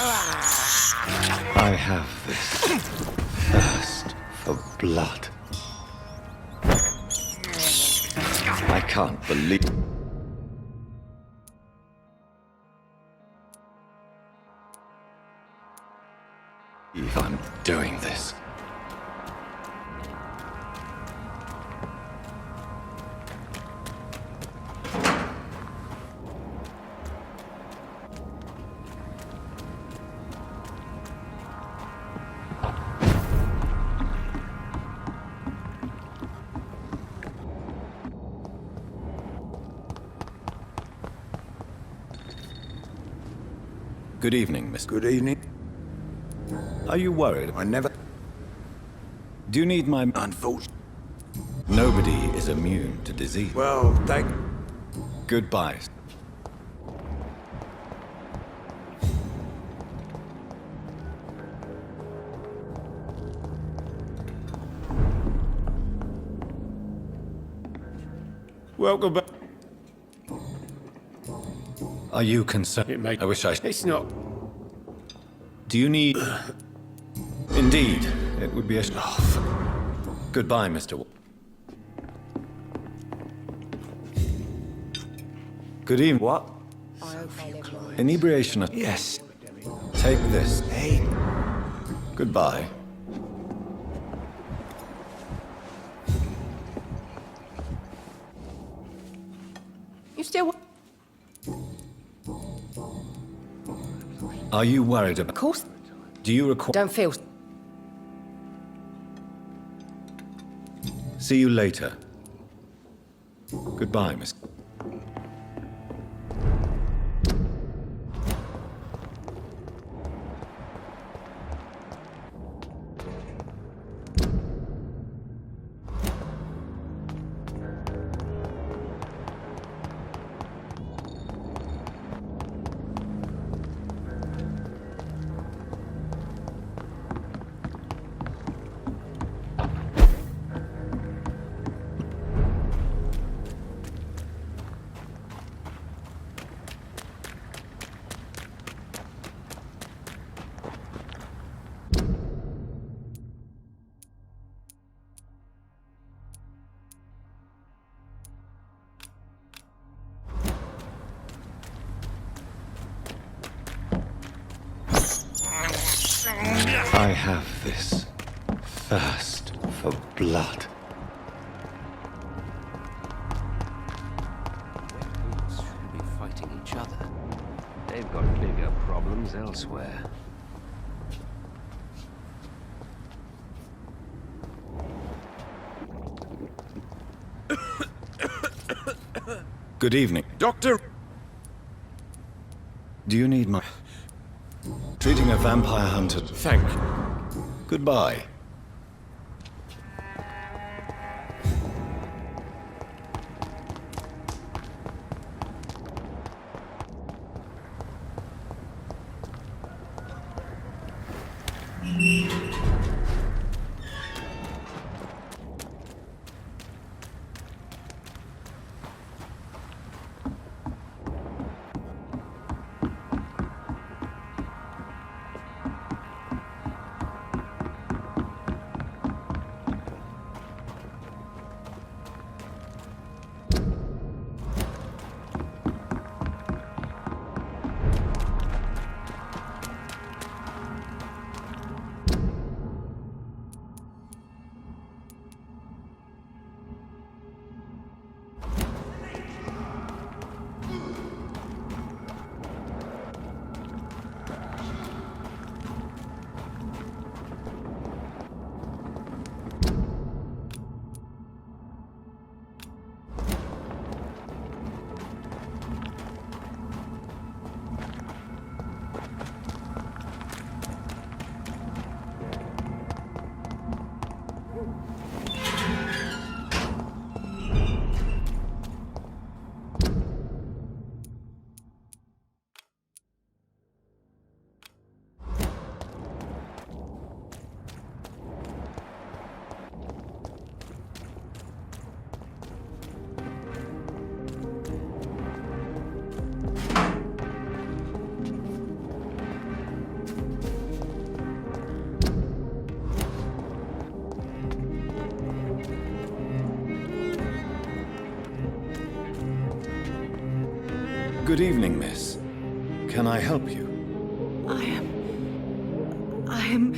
I have this thirst for blood. I can't believe I'm doing this. Good evening, Miss. Good evening. Are you worried? I never... Do you need my... Unfortunately. Nobody is immune to disease. Well, thank... Goodbye. Welcome back. Are you concerned? I wish I... It's not... Do you need... Indeed, it would be a... Goodbye, Mr. Good evening. What? Inebriation. Yes. Take this. Hey. Goodbye. You still... Are you worried about... Of course. Do you require... Don't feel... See you later. Goodbye, Miss... I have this thirst for blood. Should be fighting each other. They've got bigger problems elsewhere. Good evening. Doctor! Do you need my... Treating a vampire hunter... Thank you. Goodbye. Good evening, miss. Can I help you? I am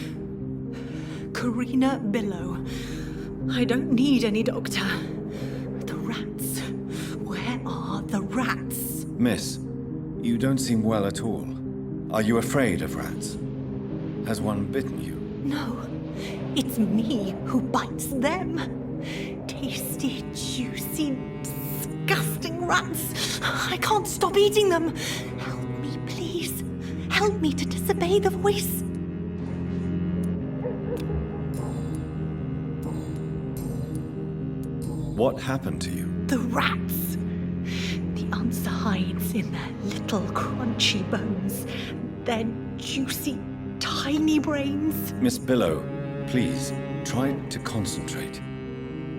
Karina Billow. I don't need any doctor. The rats. Where are the rats? Miss, you don't seem well at all. Are you afraid of rats? Has one bitten you? No, it's me who bites them. Tasty, juicy, disgusting rats. I can't stop eating them. Help me, please. Help me to disobey the voice. What happened to you? The rats. The answer hides in their little crunchy bones. Their juicy, tiny brains. Miss Billow, please, try to concentrate.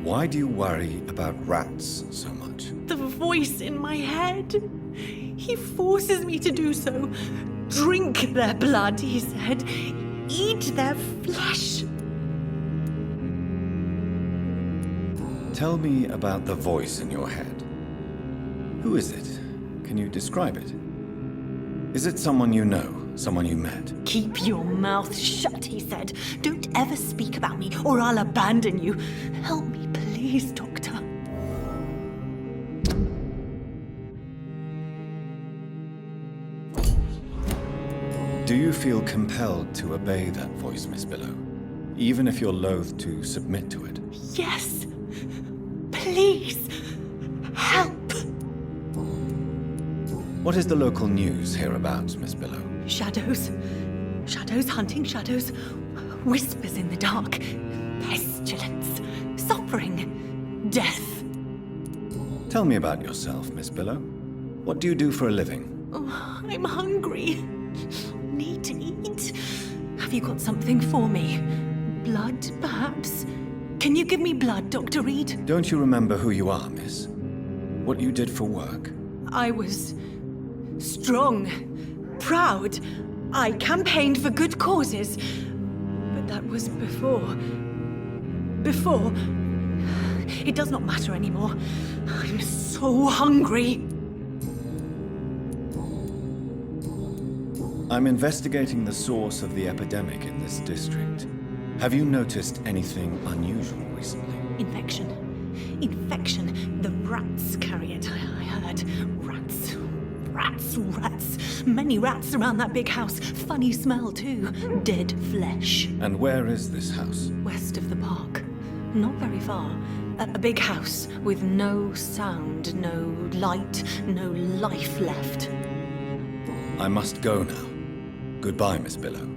Why do you worry about rats so much? The voice in my head. He forces me to do so. Drink their blood, he said. Eat their flesh. Tell me about the voice in your head. Who is it? Can you describe it? Is it someone you know? Someone you met? Keep your mouth shut, he said. Don't ever speak about me, or I'll abandon you. Help me, please, Doctor. Do you feel compelled to obey that voice, Miss Billow? Even if you're loath to submit to it? Yes. Please. Help. What is the local news hereabouts, Miss Billow? Shadows. Shadows hunting shadows. Whispers in the dark. Pestilence. Suffering. Death. Tell me about yourself, Miss Billow. What do you do for a living? Oh, I'm hungry. Need to eat. Have you got something for me? Blood, perhaps? Can you give me blood, Dr. Reed? Don't you remember who you are, miss? What you did for work? I was strong, proud. I campaigned for good causes. But that was before. Before. It does not matter anymore. I'm so hungry. I'm investigating the source of the epidemic in this district. Have you noticed anything unusual recently? Infection. Infection. The rats carry it, I heard. Rats. Rats, rats. Many rats around that big house. Funny smell, too. Dead flesh. And where is this house? West of the park. Not very far. A big house with no sound, no light, no life left. I must go now. Goodbye, Miss Billow.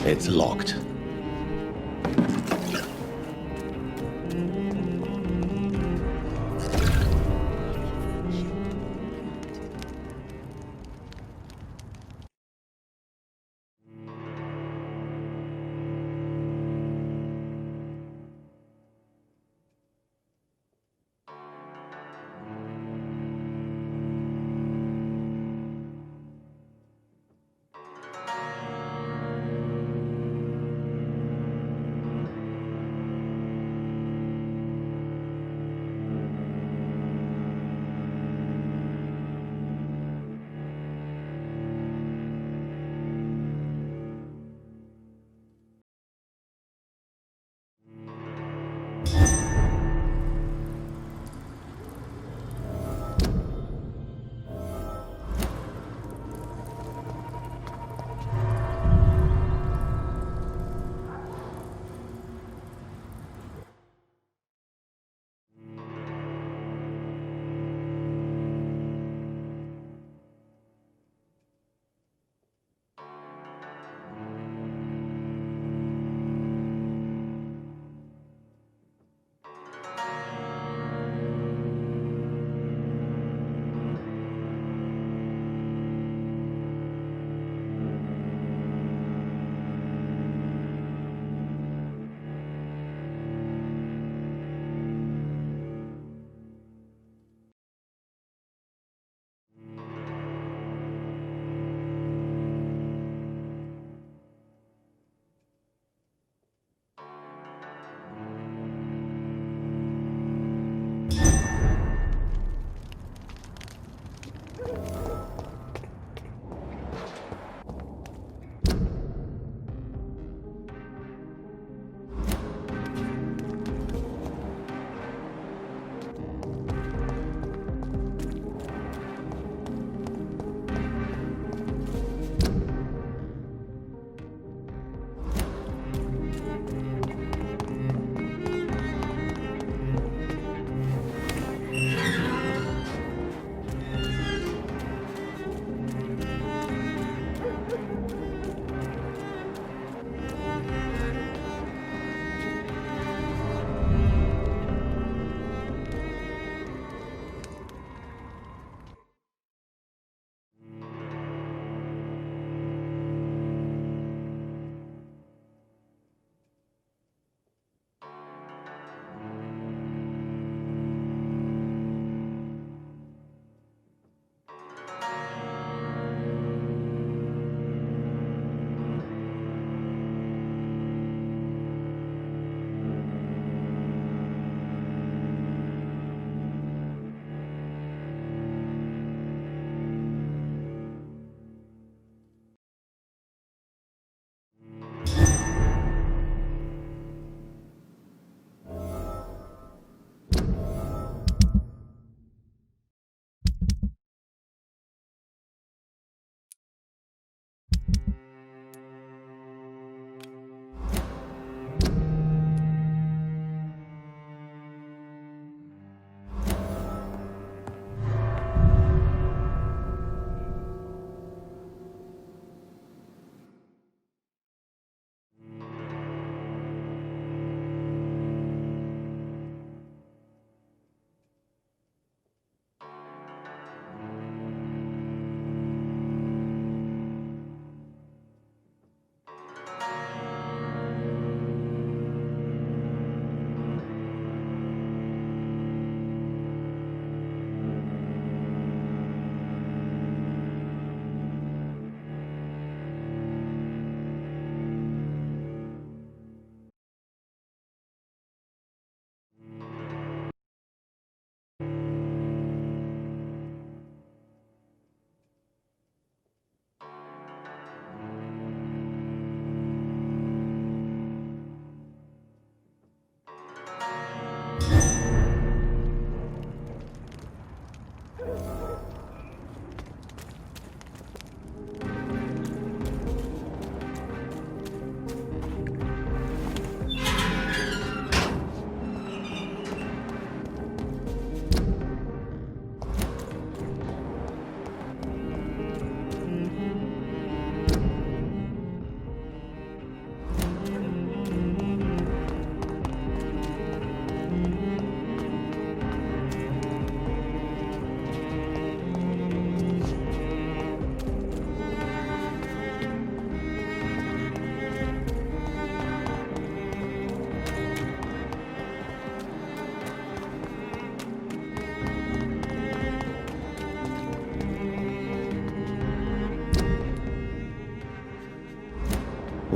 It's locked.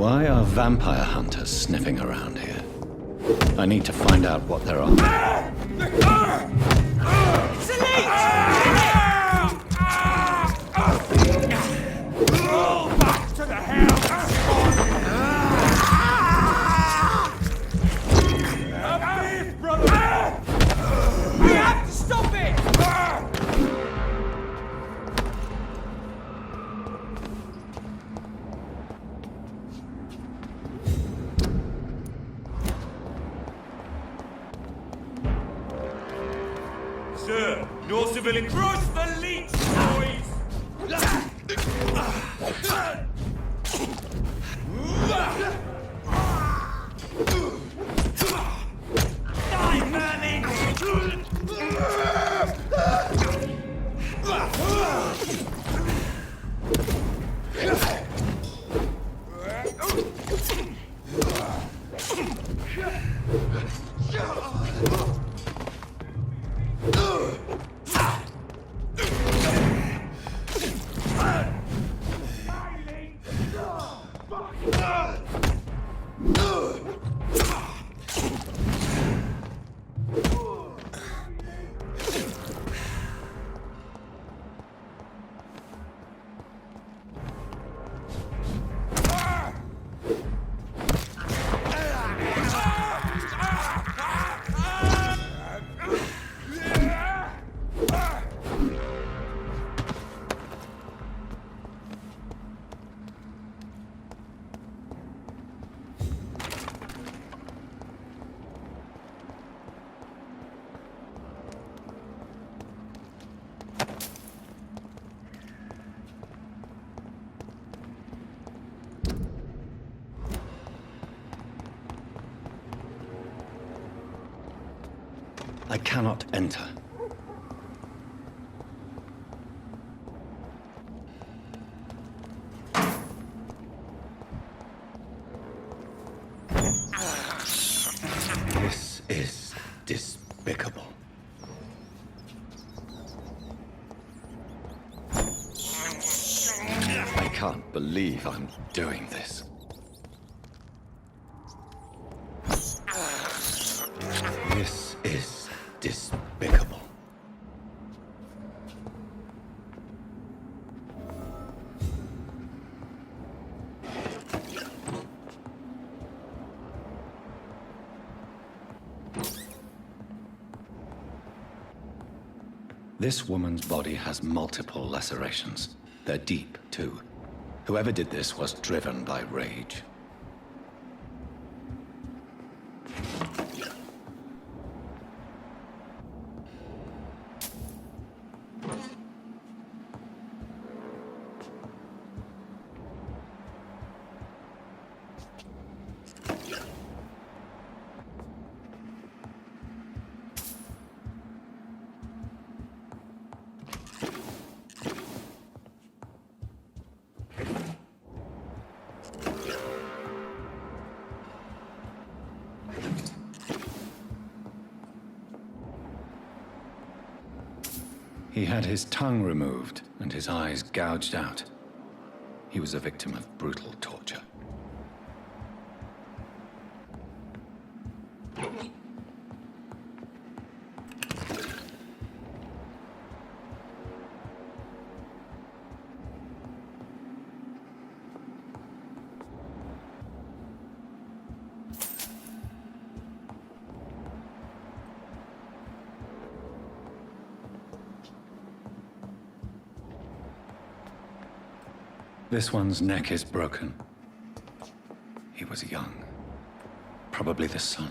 Why are vampire hunters sniffing around here? I need to find out what they're on. Roll back to the house! A beef, brother! We have to stop it! Sir, no civilian. Bruce the leech, boys! Die, Manning! I cannot enter. This is despicable. I can't believe I'm doing this. This is despicable. This woman's body has multiple lacerations. They're deep, too. Whoever did this was driven by rage. He had his tongue removed and his eyes gouged out. He was a victim of brutal torture. This one's neck is broken. He was young. Probably the son.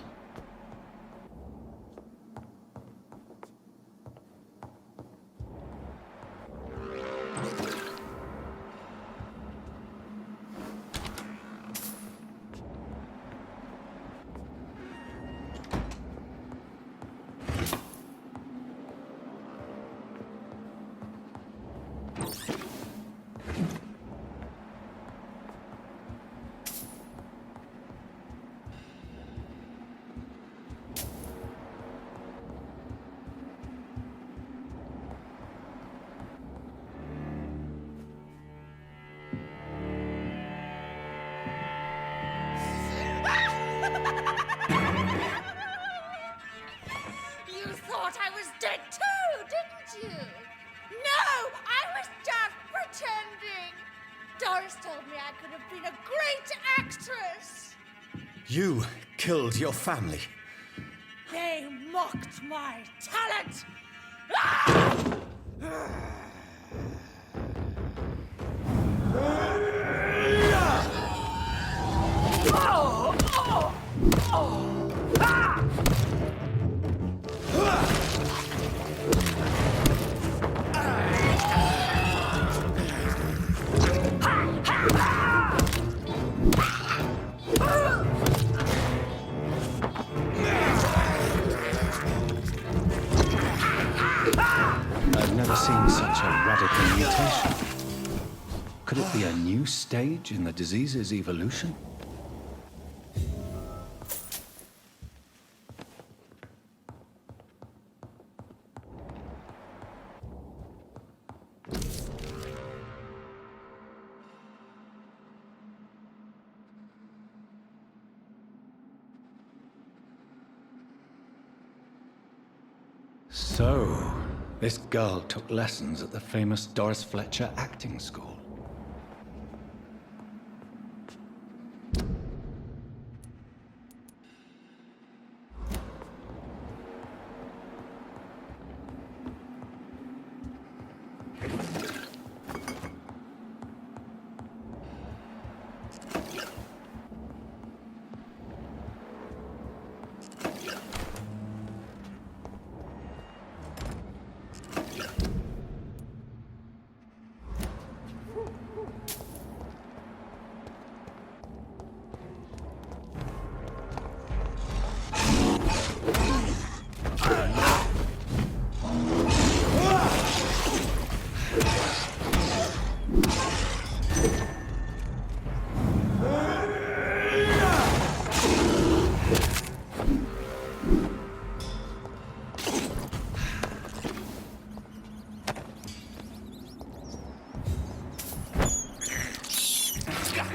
killed your family. They mocked my talent! I've never seen such a radical mutation. Could it be a new stage in the disease's evolution? So, this girl took lessons at the famous Doris Fletcher acting school.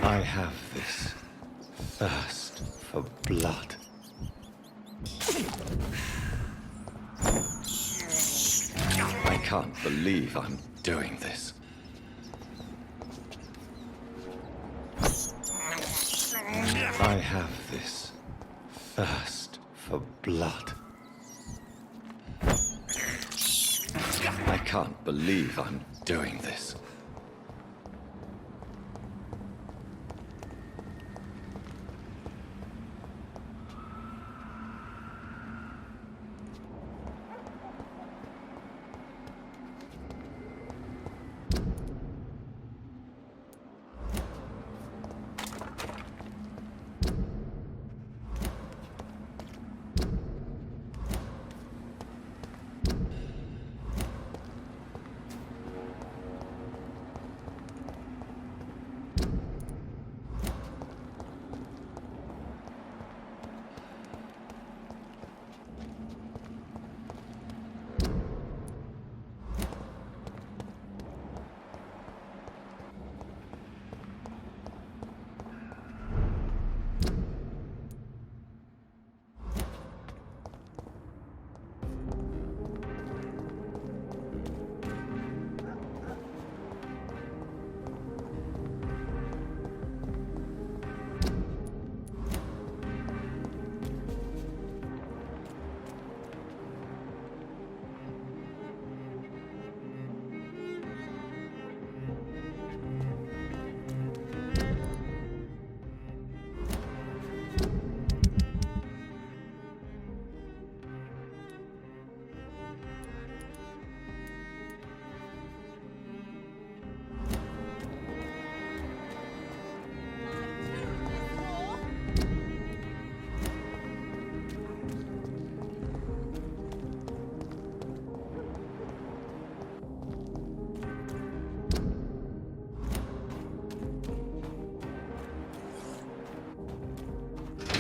I have this thirst for blood. I can't believe I'm doing this. I have this thirst for blood. I can't believe I'm doing this.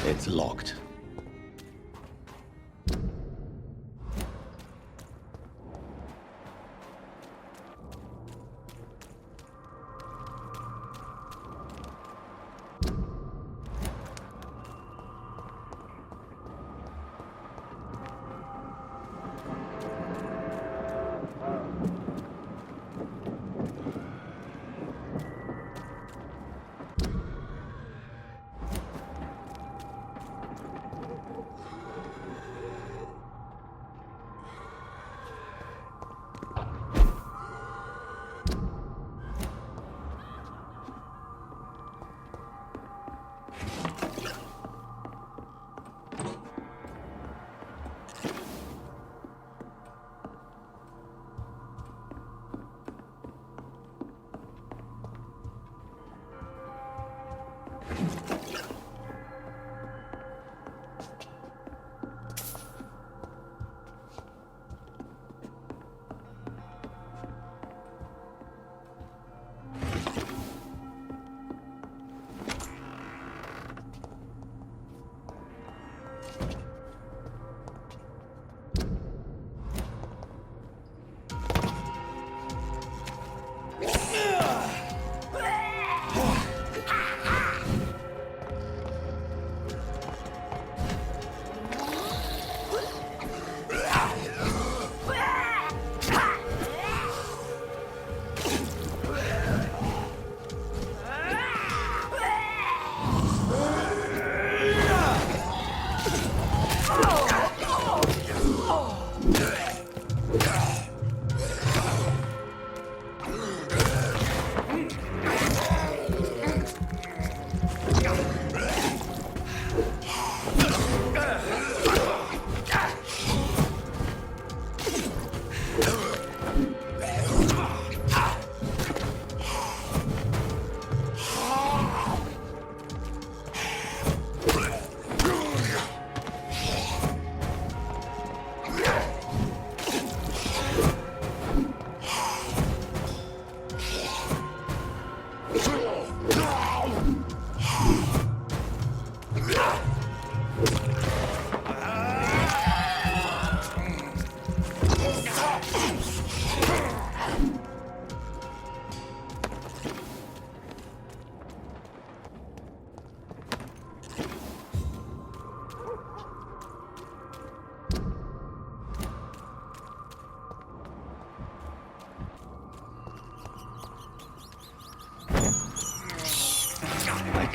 It's locked.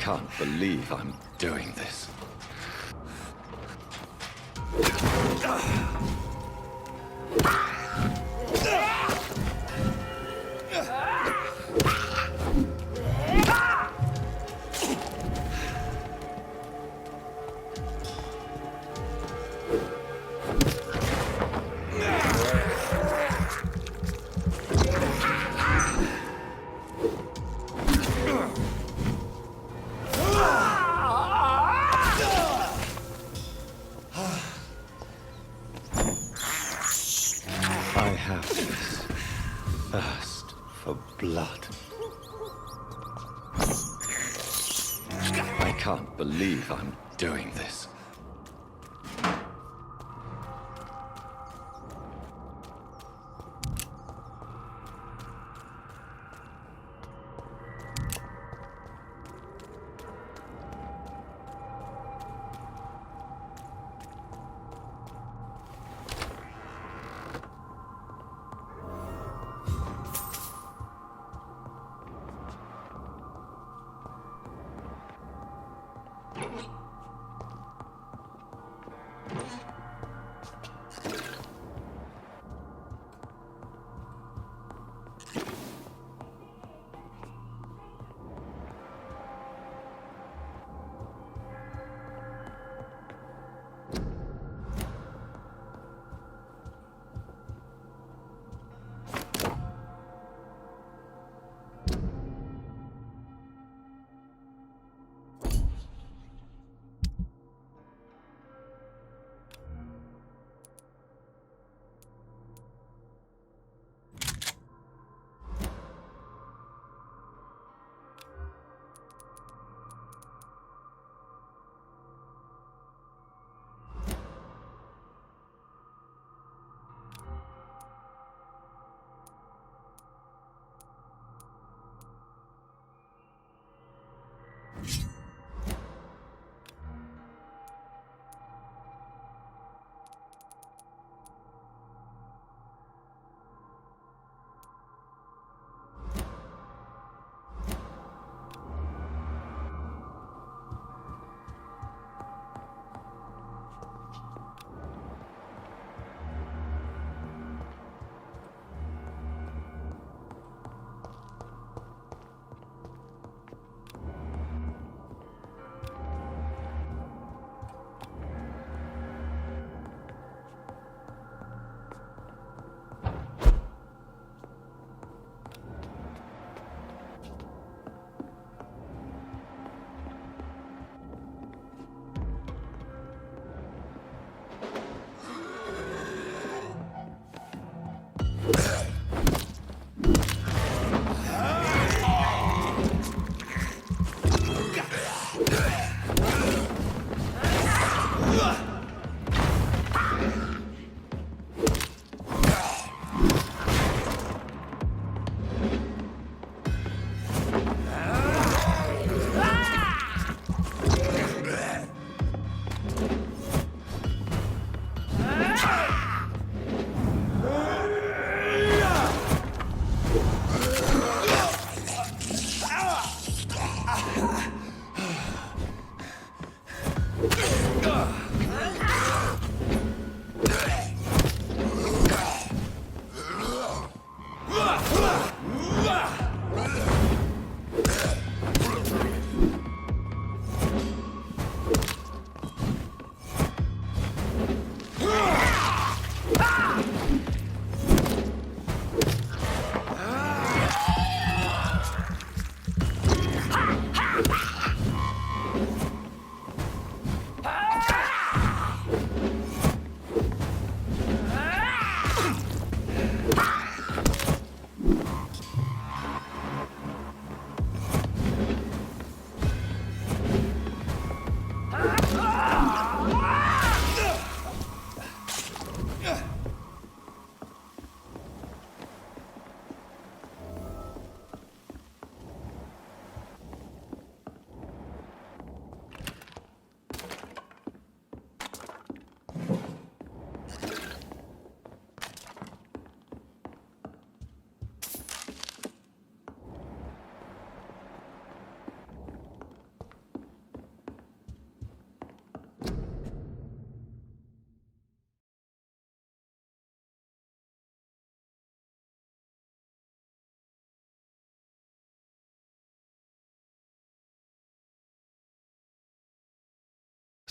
can't believe I'm doing this. I have this thirst for blood. I can't believe I'm doing this.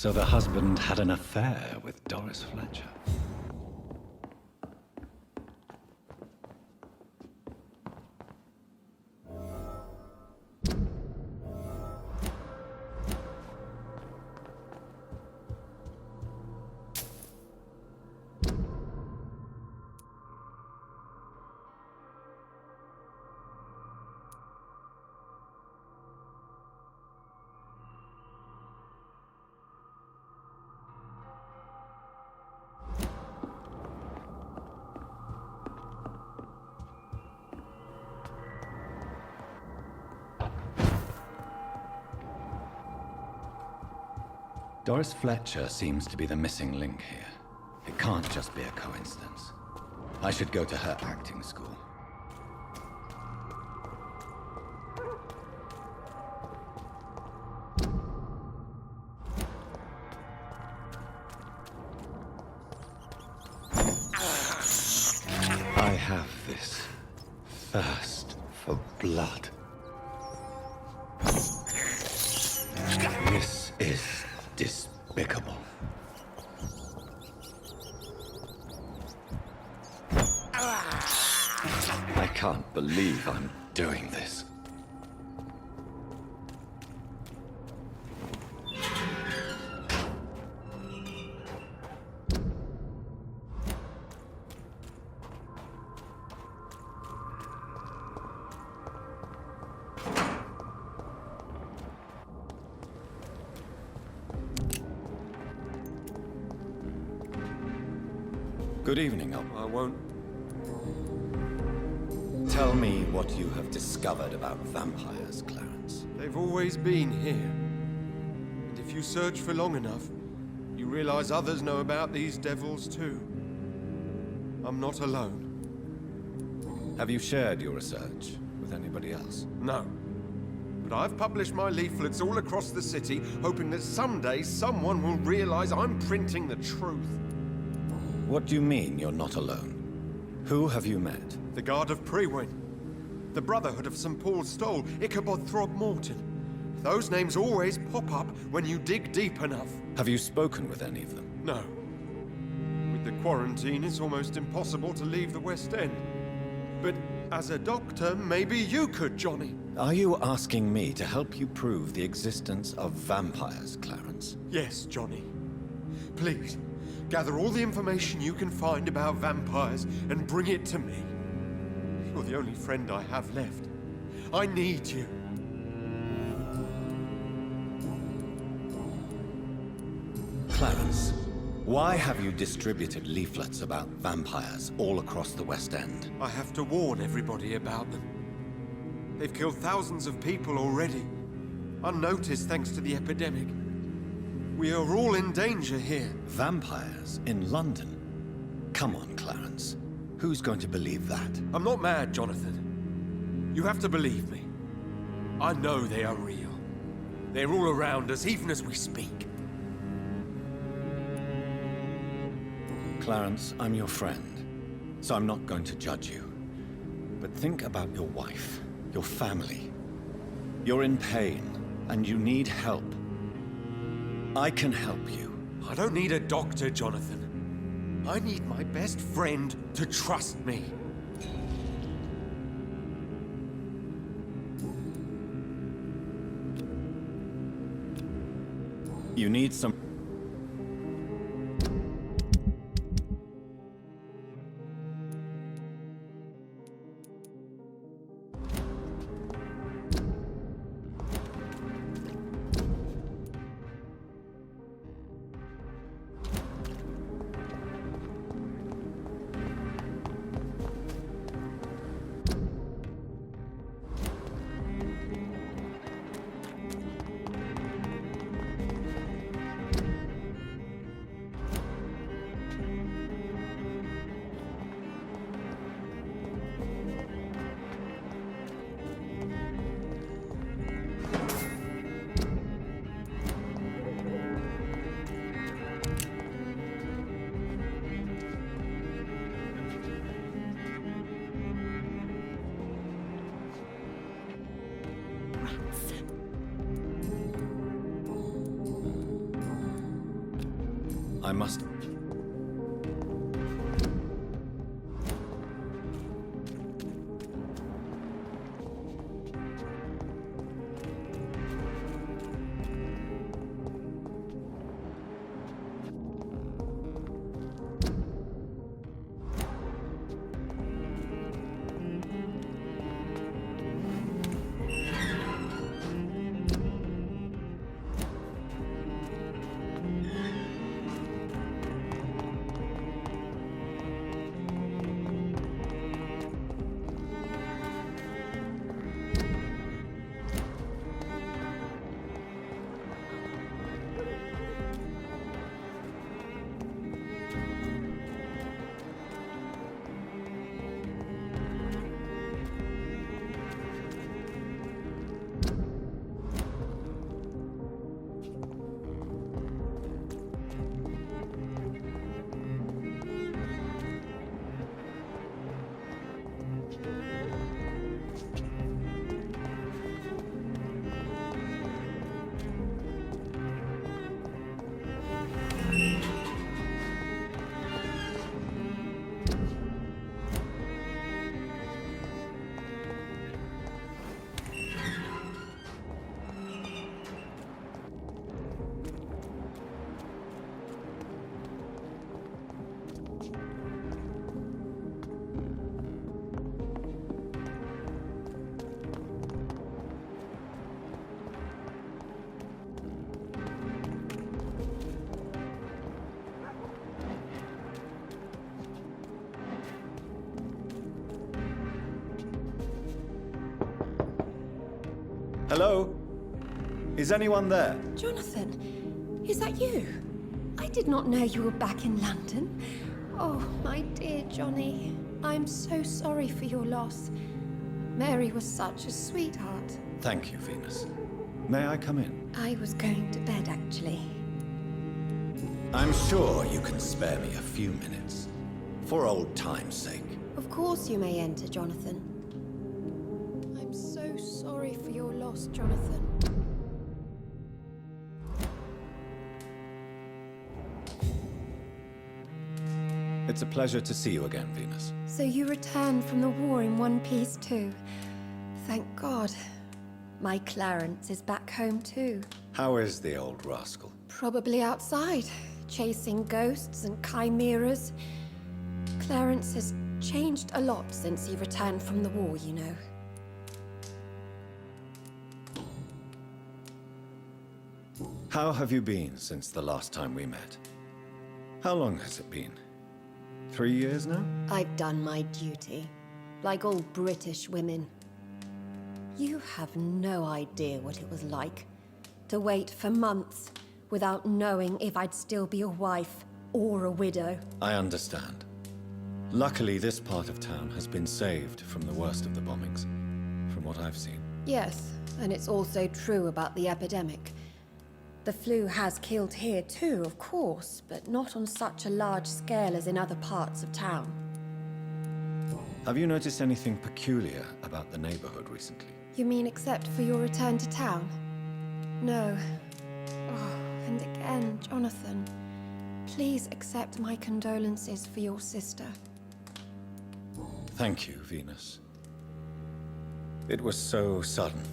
So the husband had an affair with Doris Fletcher. Doris Fletcher seems to be the missing link here. It can't just be a coincidence. I should go to her acting school. I have this thirst for blood. This is despicable. I can't believe I'm doing this. Good evening, I won't. Tell me what you have discovered about vampires, Clarence. They've always been here. And if you search for long enough, you realize others know about these devils too. I'm not alone. Have you shared your research with anybody else? No. But I've published my leaflets all across the city, hoping that someday someone will realize I'm printing the truth. What do you mean you're not alone? Who have you met? The Guard of Prewyn, the Brotherhood of St. Paul's Stole, Ichabod Throgmorton. Those names always pop up when you dig deep enough. Have you spoken with any of them? No. With the quarantine, it's almost impossible to leave the West End. But as a doctor, maybe you could, Johnny. Are you asking me to help you prove the existence of vampires, Clarence? Yes, Johnny. Please, gather all the information you can find about vampires and bring it to me. You're the only friend I have left. I need you. Clarence, why have you distributed leaflets about vampires all across the West End? I have to warn everybody about them. They've killed thousands of people already, unnoticed thanks to the epidemic. We are all in danger here. Vampires in London? Come on, Clarence. Who's going to believe that? I'm not mad, Jonathan. You have to believe me. I know they are real. They're all around us, even as we speak. Clarence, I'm your friend, so I'm not going to judge you. But think about your wife, your family. You're in pain, and you need help. I can help you. I don't need a doctor, Jonathan. I need my best friend to trust me. You need some... I must... Hello? Is anyone there? Jonathan, is that you? I did not know you were back in London. Oh, my dear Johnny. I'm so sorry for your loss. Mary was such a sweetheart. Thank you, Venus. May I come in? I was going to bed, actually. I'm sure you can spare me a few minutes. For old time's sake. Of course you may enter, Jonathan. I'm so sorry for your loss, Jonathan. It's a pleasure to see you again, Venus. So you returned from the war in one piece too. Thank God. My Clarence is back home too. How is the old rascal? Probably outside, chasing ghosts and chimeras. Clarence has changed a lot since he returned from the war, you know. How have you been since the last time we met? How long has it been? 3 years now? I've done my duty, like all British women. You have no idea what it was like to wait for months without knowing if I'd still be a wife or a widow. I understand. Luckily, this part of town has been saved from the worst of the bombings, from what I've seen. Yes, and it's also true about the epidemic. The flu has killed here too, of course, but not on such a large scale as in other parts of town. Have you noticed anything peculiar about the neighborhood recently? You mean except for your return to town? No. Oh, and again, Jonathan, please accept my condolences for your sister. Thank you, Venus. It was so sudden.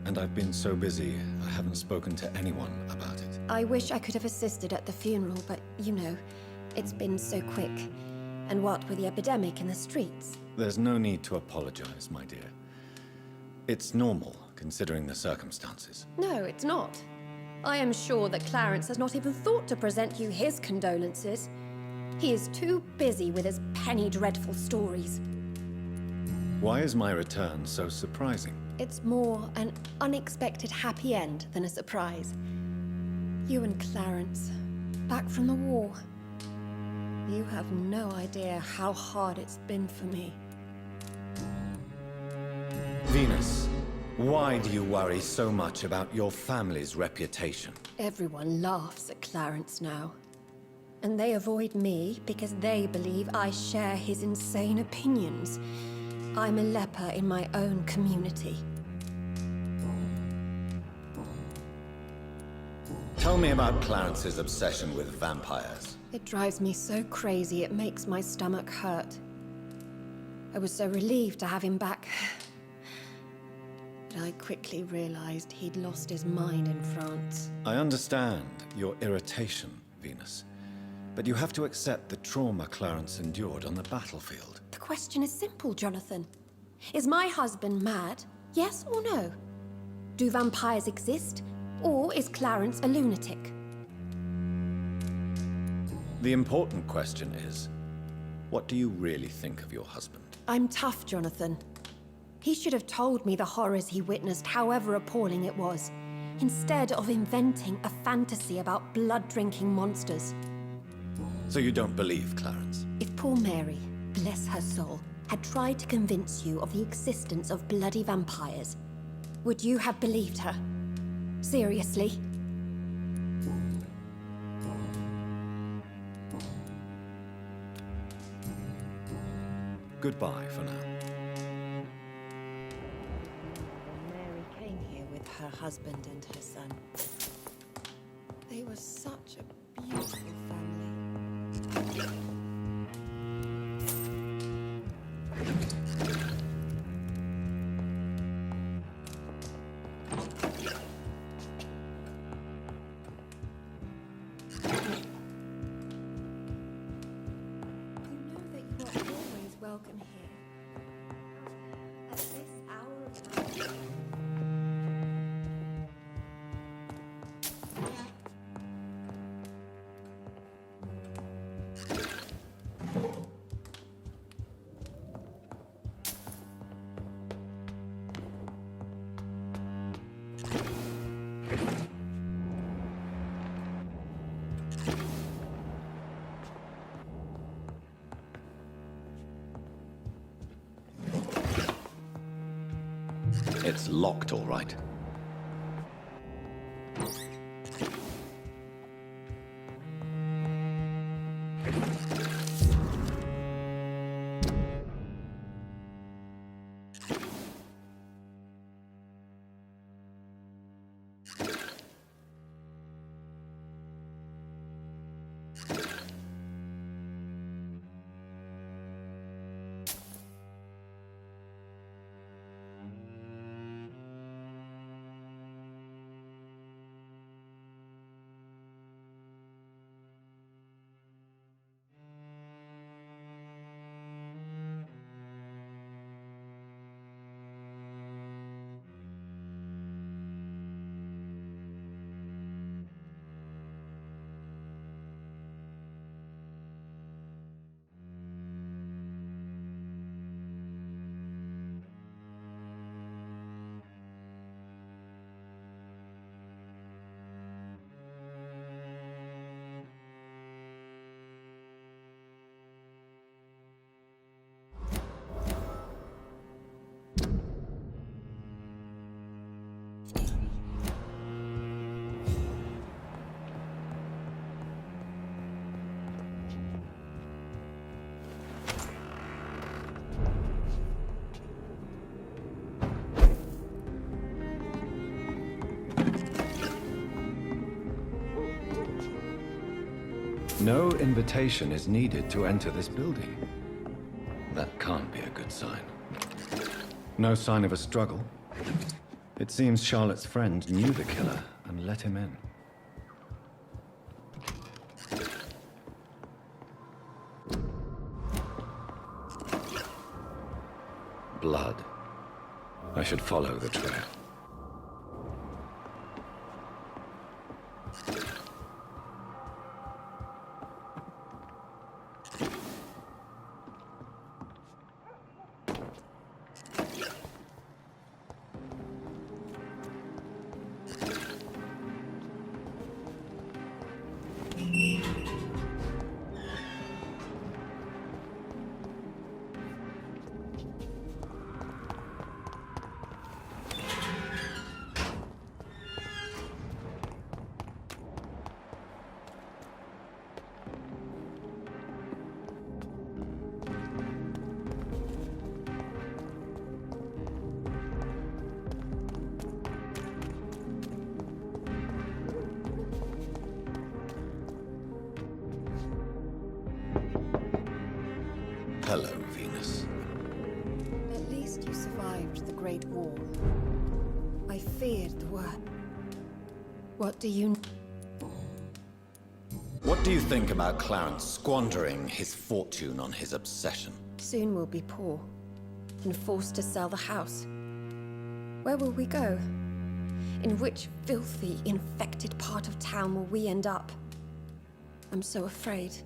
And I've been so busy, I haven't spoken to anyone about it. I wish I could have assisted at the funeral, but, you know, it's been so quick. And what with the epidemic in the streets? There's no need to apologize, my dear. It's normal, considering the circumstances. No, it's not. I am sure that Clarence has not even thought to present you his condolences. He is too busy with his penny dreadful stories. Why is my return so surprising? It's more an unexpected happy end than a surprise. You and Clarence, back from the war. You have no idea how hard it's been for me. Venus, why do you worry so much about your family's reputation? Everyone laughs at Clarence now. And they avoid me because they believe I share his insane opinions. I'm a leper in my own community. Tell me about Clarence's obsession with vampires. It drives me so crazy it makes my stomach hurt. I was so relieved to have him back. But I quickly realized he'd lost his mind in France. I understand your irritation, Venus. But you have to accept the trauma Clarence endured on the battlefield. The question is simple, Jonathan. Is my husband mad? Yes or no? Do vampires exist? Or is Clarence a lunatic? The important question is, what do you really think of your husband? I'm tough, Jonathan. He should have told me the horrors he witnessed, however appalling it was, instead of inventing a fantasy about blood-drinking monsters. So you don't believe Clarence? If poor Mary, bless her soul, had tried to convince you of the existence of bloody vampires, would you have believed her? Seriously? Goodbye for now. Mary came here with her husband and her son. They were such a beautiful family. Welcome here. At this hour of night. It's locked, all right. No invitation is needed to enter this building. That can't be a good sign. No sign of a struggle. It seems Charlotte's friend knew the killer and let him in. Blood. I should follow the trail. Hello, Venus. At least you survived the Great War. I feared the worst. What do you... What do you think about Clarence squandering his fortune on his obsession? Soon we'll be poor, and forced to sell the house. Where will we go? In which filthy, infected part of town will we end up? I'm so afraid.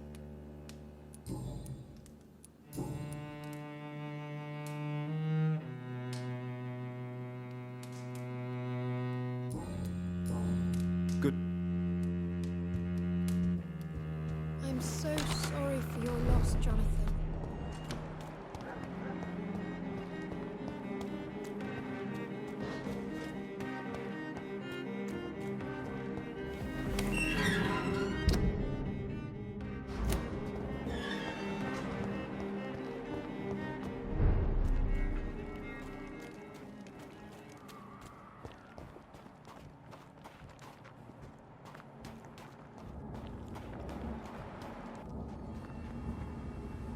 Good. I'm so sorry for your loss, Jonathan.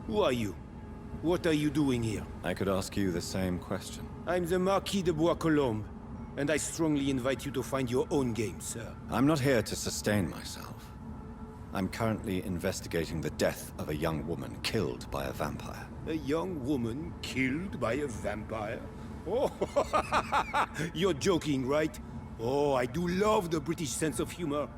Who are you? What are you doing here? I could ask you the same question. I'm the Marquis de Bois-Colombes, and I strongly invite you to find your own game, sir. I'm not here to sustain myself. I'm currently investigating the death of a young woman killed by a vampire. A young woman killed by a vampire? Oh, you're joking, right? Oh, I do love the British sense of humor.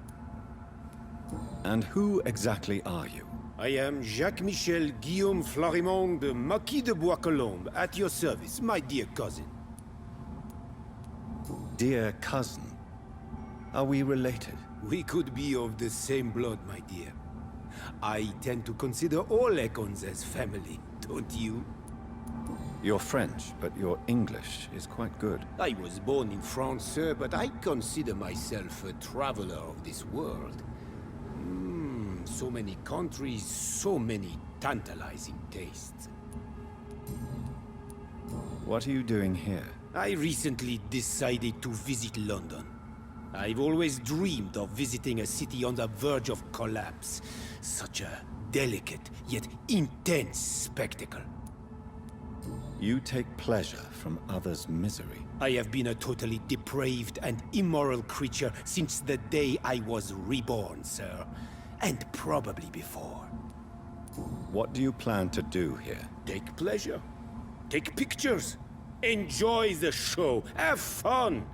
And who exactly are you? I am Jacques-Michel Guillaume Florimond de Marquis de Bois-Colombes, at your service, my dear cousin. Dear cousin, are we related? We could be of the same blood, my dear. I tend to consider all Econs as family, don't you? You're French, but your English is quite good. I was born in France, sir, but I consider myself a traveler of this world. So many countries, so many tantalizing tastes. What are you doing here? I recently decided to visit London. I've always dreamed of visiting a city on the verge of collapse. Such a delicate, yet intense spectacle. You take pleasure from others' misery. I have been a totally depraved and immoral creature since the day I was reborn, sir. And probably before. What do you plan to do here? Take pleasure. Take pictures. Enjoy the show. Have fun.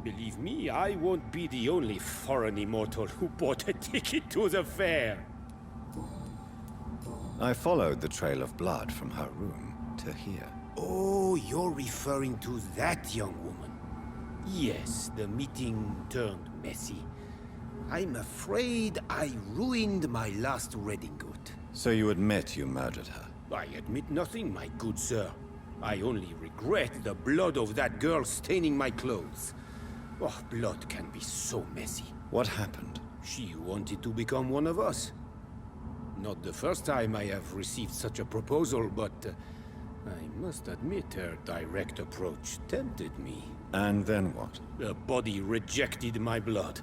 Believe me, I won't be the only foreign immortal who bought a ticket to the fair. I followed the trail of blood from her room to here. Oh, you're referring to that young woman. Yes, the meeting turned messy. I'm afraid I ruined my last redingote. So you admit you murdered her? I admit nothing, my good sir. I only regret the blood of that girl staining my clothes. Oh, blood can be so messy. What happened? She wanted to become one of us. Not the first time I have received such a proposal, but I must admit her direct approach tempted me. And then what? The body rejected my blood.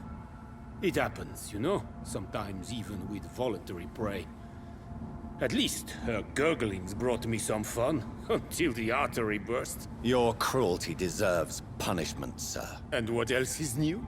It happens, you know, sometimes even with voluntary prey. At least her gurglings brought me some fun, until the artery burst. Your cruelty deserves punishment, sir. And what else is new?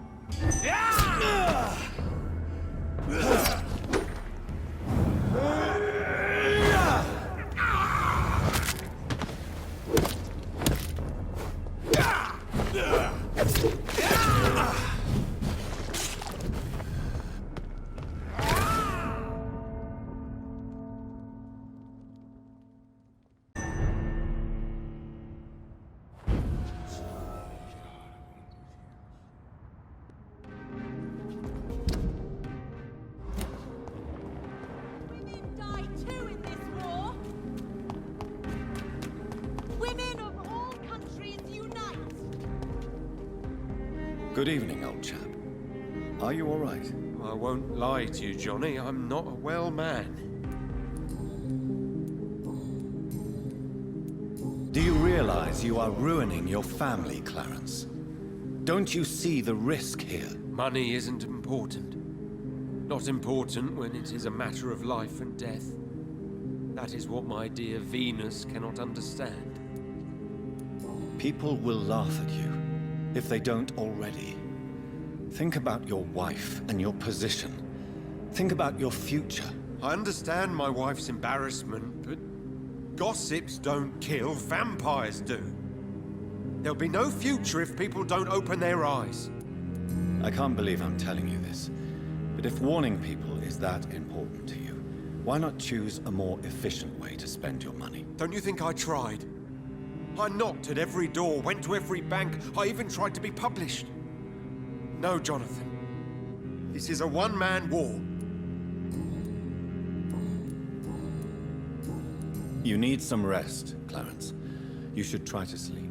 Women die too in this war. Women of all countries unite. Good evening, old chap. Are you all right? I won't lie to you, Johnny. I'm not a well man. Do you realize you are ruining your family, Clarence? Don't you see the risk here? Money isn't important. Not important when it is a matter of life and death. That is what my dear Venus cannot understand. People will laugh at you, if they don't already. Think about your wife and your position. Think about your future. I understand my wife's embarrassment, but gossips don't kill, vampires do. There'll be no future if people don't open their eyes. I can't believe I'm telling you this, but if warning people is that important to you, why not choose a more efficient way to spend your money? Don't you think I tried? I knocked at every door, went to every bank, I even tried to be published. No, Jonathan. This is a one-man war. You need some rest, Clarence. You should try to sleep.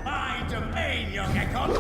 My domain, young Ekon!